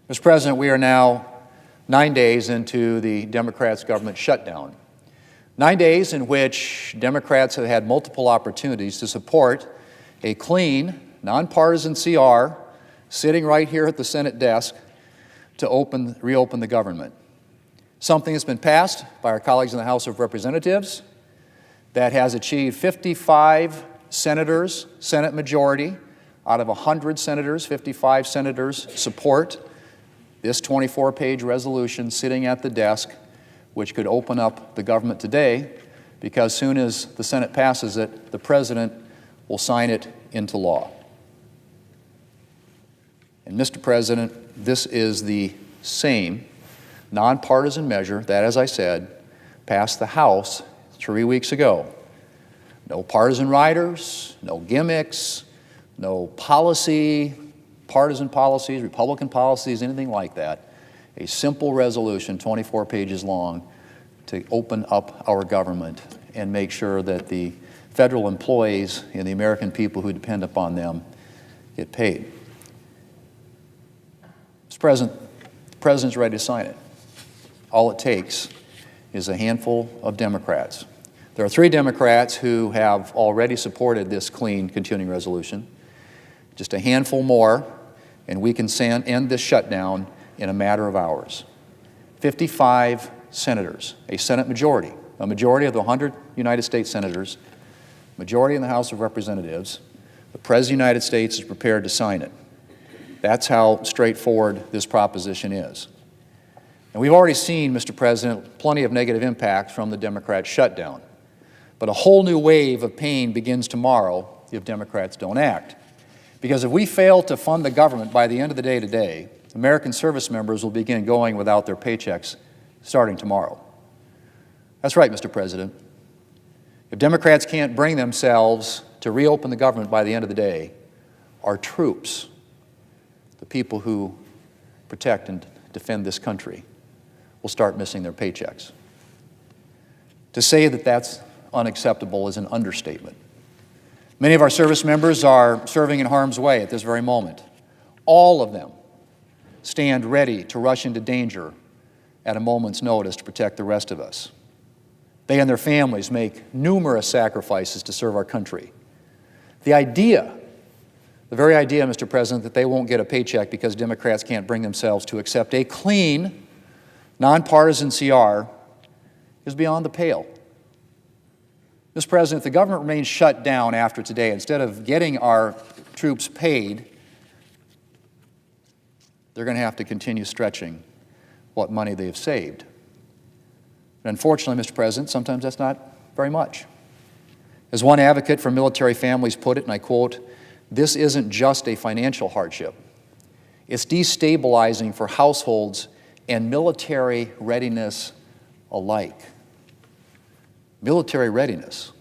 Mr. President, we are now 9 days into the Democrats' government shutdown. 9 days in which Democrats have had multiple opportunities to support a clean, nonpartisan CR sitting right here at the Senate desk to reopen the government. Something that's been passed by our colleagues in the House of Representatives that has achieved 55 senators, Senate majority, out of 100 senators, 55 senators support this 24-page resolution sitting at the desk, which could open up the government today, because as soon as the Senate passes it, the President will sign it into law. And Mr. President, this is the same nonpartisan measure that, as I said, passed the House 3 weeks ago. No partisan riders, no gimmicks, no partisan policies, Republican policies, anything like that. A simple resolution, 24 pages long, to open up our government and make sure that the federal employees and the American people who depend upon them get paid. Mr. President, the President's ready to sign it. All it takes is a handful of Democrats. There are 3 Democrats who have already supported this clean continuing resolution. Just a handful more, and we can end this shutdown in a matter of hours. 55 senators, a Senate majority, a majority of the 100 United States senators, majority in the House of Representatives. The President of the United States is prepared to sign it. That's how straightforward this proposition is. And we've already seen, Mr. President, plenty of negative impacts from the Democrat shutdown. But a whole new wave of pain begins tomorrow if Democrats don't act. Because if we fail to fund the government by the end of the day today, American service members will begin going without their paychecks starting tomorrow. That's right, Mr. President. If Democrats can't bring themselves to reopen the government by the end of the day, our troops, the people who protect and defend this country, will start missing their paychecks. To say that that's unacceptable is an understatement. Many of our service members are serving in harm's way at this very moment. All of them stand ready to rush into danger at a moment's notice to protect the rest of us. They and their families make numerous sacrifices to serve our country. The very idea, Mr. President, that they won't get a paycheck because Democrats can't bring themselves to accept a clean, nonpartisan CR is beyond the pale. Mr. President, if the government remains shut down after today, instead of getting our troops paid, they're going to have to continue stretching what money they have saved. And unfortunately, Mr. President, sometimes that's not very much. As one advocate for military families put it, and I quote, "This isn't just a financial hardship. It's destabilizing for households and military readiness alike." Military readiness.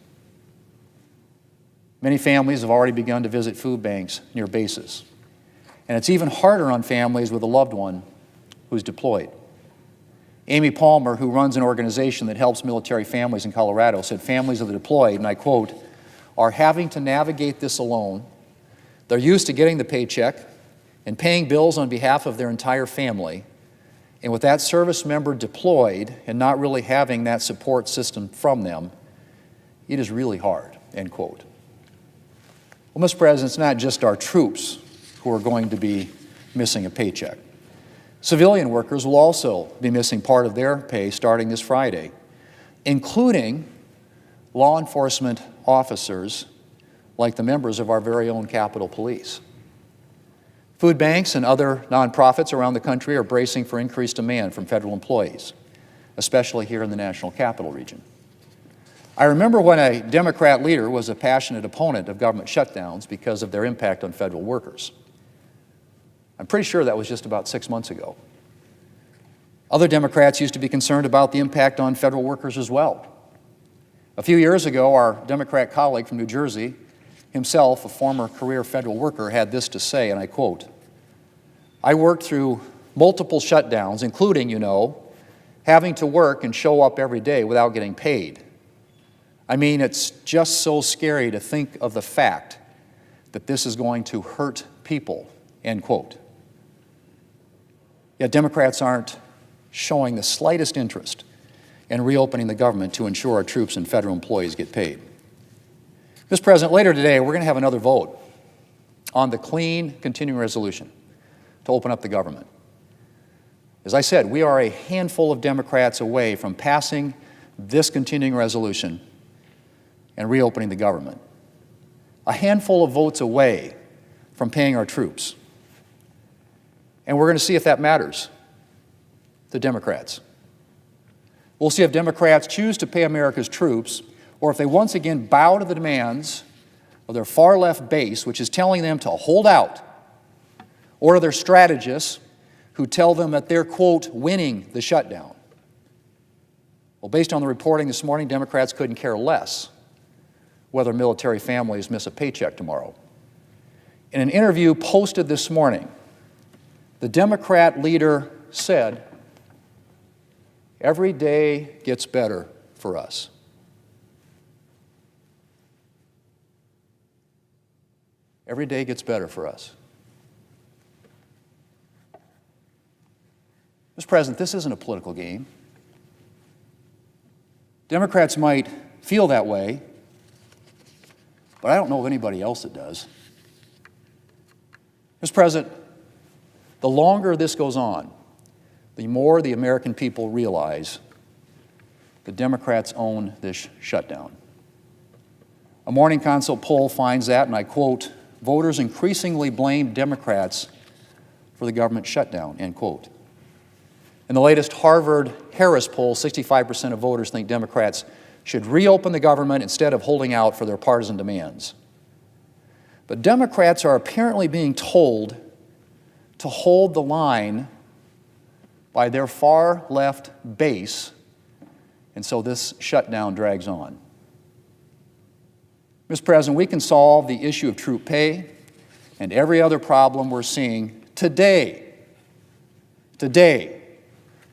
Many families have already begun to visit food banks near bases. And it's even harder on families with a loved one who's deployed. Amy Palmer, who runs an organization that helps military families in Colorado, said families of the deployed, and I quote, "are having to navigate this alone. They're used to getting the paycheck and paying bills on behalf of their entire family. And with that service member deployed and not really having that support system from them, it is really hard," end quote. Well, Mr. President, it's not just our troops who are going to be missing a paycheck. Civilian workers will also be missing part of their pay starting this Friday, including law enforcement officers like the members of our very own Capitol Police. Food banks and other nonprofits around the country are bracing for increased demand from federal employees, especially here in the National Capital Region. I remember when a Democrat leader was a passionate opponent of government shutdowns because of their impact on federal workers. I'm pretty sure that was just about 6 months ago. Other Democrats used to be concerned about the impact on federal workers as well. A few years ago, our Democrat colleague from New Jersey, himself a former career federal worker, had this to say, and I quote, "I worked through multiple shutdowns, including, having to work and show up every day without getting paid. I mean, it's just so scary to think of the fact that this is going to hurt people," end quote. Yet Democrats aren't showing the slightest interest in reopening the government to ensure our troops and federal employees get paid. Mr. President, later today, we're going to have another vote on the clean continuing resolution to open up the government. As I said, we are a handful of Democrats away from passing this continuing resolution and reopening the government. A handful of votes away from paying our troops. And we're going to see if that matters to Democrats. We'll see if Democrats choose to pay America's troops or if they once again bow to the demands of their far-left base, which is telling them to hold out, or to their strategists who tell them that they're, quote, winning the shutdown. Well, based on the reporting this morning, Democrats couldn't care less whether military families miss a paycheck tomorrow. In an interview posted this morning, the Democrat leader said, "Every day gets better for us." Every day gets better for us. Mr. President, this isn't a political game. Democrats might feel that way, but I don't know of anybody else that does. Mr. President, the longer this goes on, the more the American people realize the Democrats own this shutdown. A Morning Consult poll finds that, and I quote, "Voters increasingly blame Democrats for the government shutdown," end quote. In the latest Harvard-Harris poll, 65% of voters think Democrats should reopen the government instead of holding out for their partisan demands. But Democrats are apparently being told to hold the line by their far-left base, and so this shutdown drags on. Mr. President, we can solve the issue of troop pay and every other problem we're seeing today,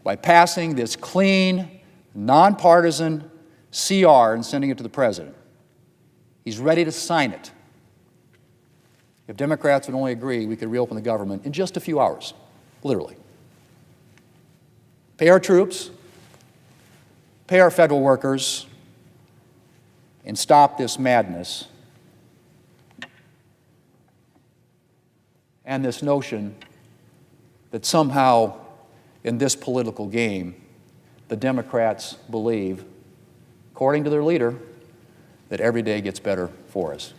by passing this clean, nonpartisan CR and sending it to the President. He's ready to sign it. If Democrats would only agree, we could reopen the government in just a few hours, literally. Pay our troops, pay our federal workers, and stop this madness and this notion that somehow in this political game, the Democrats believe, according to their leader, that every day gets better for us.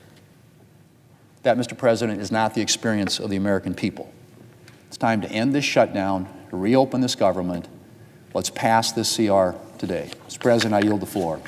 That, Mr. President, is not the experience of the American people. It's time to end this shutdown, to reopen this government. Let's pass this CR today. Mr. President, I yield the floor.